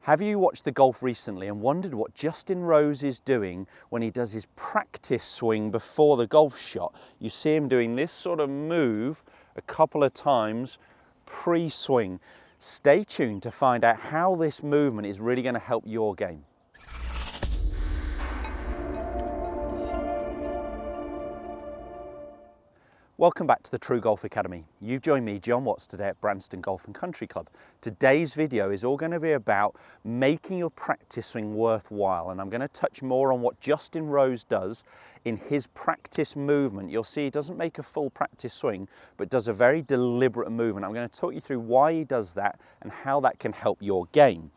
Have you watched the golf recently and wondered what Justin Rose is doing when he does his practice swing before the golf shot? You see him doing this sort of move a couple of times pre-swing. Stay tuned to find out how this movement is really going to help your game. Welcome back to the TruGolf Academy. You've joined me, Jon Watts, today at Branston Golf and Country Club. Today's video is all going to be about making your practice swing worthwhile, and I'm going to touch more on what Justin Rose does in his practice movement. You'll see he doesn't make a full practice swing, but does a very deliberate movement. I'm going to talk you through why he does that and how that can help your game.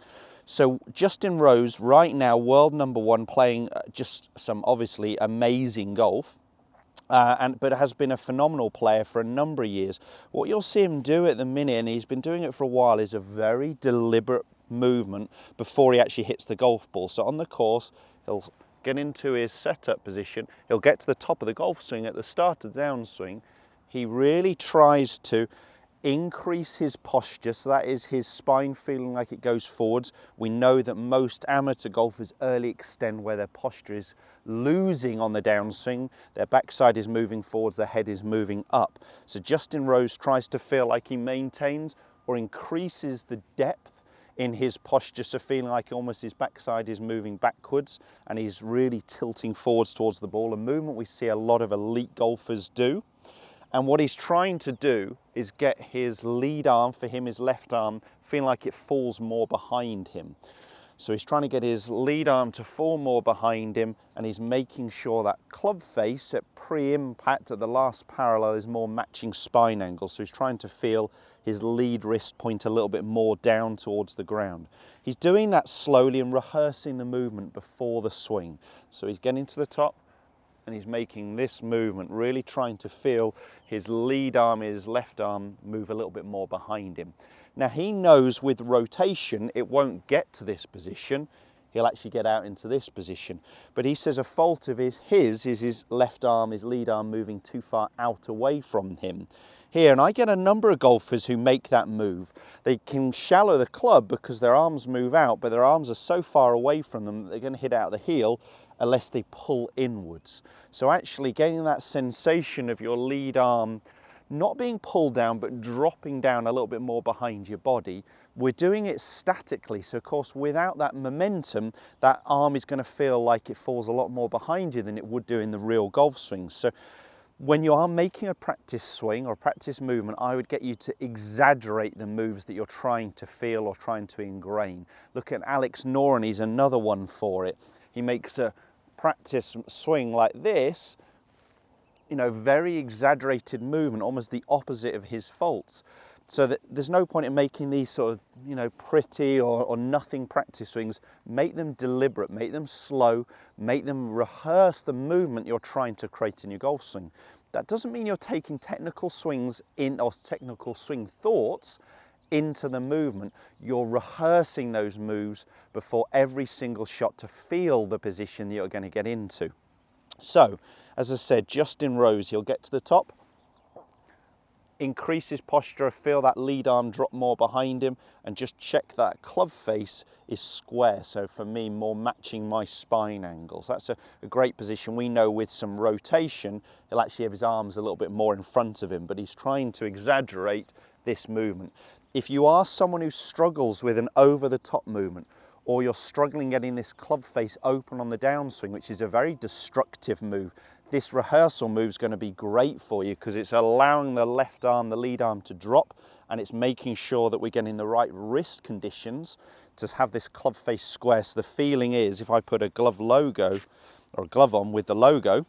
So Justin Rose, right now, world #1, playing just some obviously amazing golf. But has been a phenomenal player for a number of years. What you'll see him do at the minute, and he's been doing it for a while, is a very deliberate movement before he actually hits the golf ball. So on the course, he'll get into his setup position, he'll get to the top of the golf swing at the start of the downswing. He really tries to increase his posture, so that is his spine feeling like it goes forwards. We know that most amateur golfers early extend where their posture is losing on the downswing. Their backside is moving forwards, their head is moving up. So Justin Rose tries to feel like he maintains or increases the depth in his posture, so feeling like almost his backside is moving backwards and he's really tilting forwards towards the ball, a movement we see a lot of elite golfers do. And what he's trying to do is get his lead arm, for him his left arm, feeling like it falls more behind him. So he's trying to get his lead arm to fall more behind him, and he's making sure that club face at pre-impact at the last parallel is more matching spine angle. So he's trying to feel his lead wrist point a little bit more down towards the ground. He's doing that slowly and rehearsing the movement before the swing. So he's getting to the top, and he's making this movement, really trying to feel his lead arm, his left arm, move a little bit more behind him. Now he knows with rotation it won't get to this position, he'll actually get out into this position. But he says a fault of his is his left arm, his lead arm, moving too far out away from him. Here, and I get a number of golfers who make that move. They can shallow the club because their arms move out, but their arms are so far away from them that they're going to hit out the heel unless they pull inwards. So actually getting that sensation of your lead arm not being pulled down but dropping down a little bit more behind your body, we're doing it statically. So of course without that momentum, that arm is going to feel like it falls a lot more behind you than it would do in the real golf swing. So when you are making a practice swing or a practice movement, I would get you to exaggerate the moves that you're trying to feel or trying to ingrain. Look at Alex Noren, he's another one for it. He makes a practice swing like this, you know, very exaggerated movement, almost the opposite of his faults. So that there's no point in making these sort of, you know, pretty or nothing practice swings. Make them deliberate, make them slow, make them rehearse the movement you're trying to create in your golf swing. That doesn't mean you're taking technical swings in or technical swing thoughts into the movement. You're rehearsing those moves before every single shot to feel the position that you're going to get into. So, as I said, Justin Rose, he'll get to the top, increase his posture, feel that lead arm drop more behind him, and just check that club face is square. So for me, more matching my spine angles. That's a great position. We know with some rotation, he'll actually have his arms a little bit more in front of him, but he's trying to exaggerate this movement. If you are someone who struggles with an over-the-top movement, or you're struggling getting this club face open on the downswing, which is a very destructive move, this rehearsal move is going to be great for you because it's allowing the left arm, the lead arm, to drop, and it's making sure that we're getting the right wrist conditions to have this club face square. So the feeling is, if I put a glove logo or a glove on with the logo,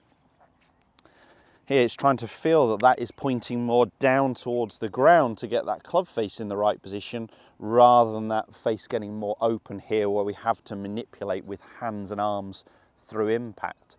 here it's trying to feel that that is pointing more down towards the ground to get that club face in the right position, rather than that face getting more open here where we have to manipulate with hands and arms through impact.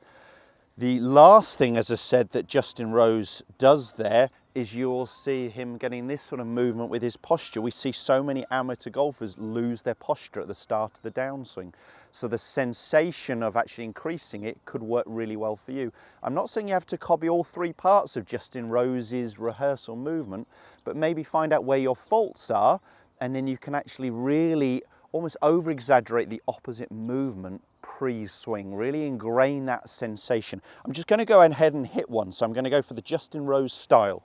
The last thing, as I said, that Justin Rose does there is you'll see him getting this sort of movement with his posture. We see so many amateur golfers lose their posture at the start of the downswing. So the sensation of actually increasing it could work really well for you. I'm not saying you have to copy all three parts of Justin Rose's rehearsal movement, but maybe find out where your faults are, and then you can actually really almost over-exaggerate the opposite movement pre-swing, really ingrain that sensation. I'm just going to go ahead and hit one, so I'm going to go for the Justin Rose style.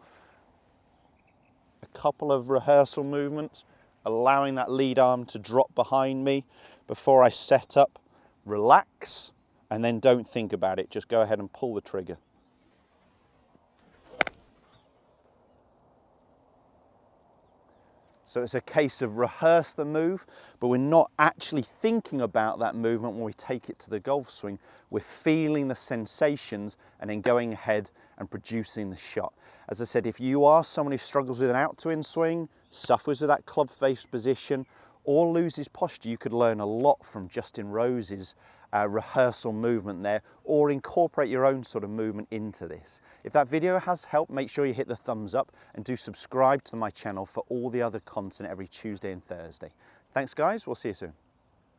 A couple of rehearsal movements, allowing that lead arm to drop behind me before I set up, relax, and then don't think about it, just go ahead and pull the trigger. So it's a case of rehearse the move, but we're not actually thinking about that movement when we take it to the golf swing. We're feeling the sensations and then going ahead and producing the shot. As I said, if you are someone who struggles with an out to in swing, suffers with that club face position, or loses posture, you could learn a lot from Justin Rose's rehearsal movement there, or incorporate your own sort of movement into this. If that video has helped, make sure you hit the thumbs up and do subscribe to my channel for all the other content every Tuesday and Thursday. Thanks guys, we'll see you soon.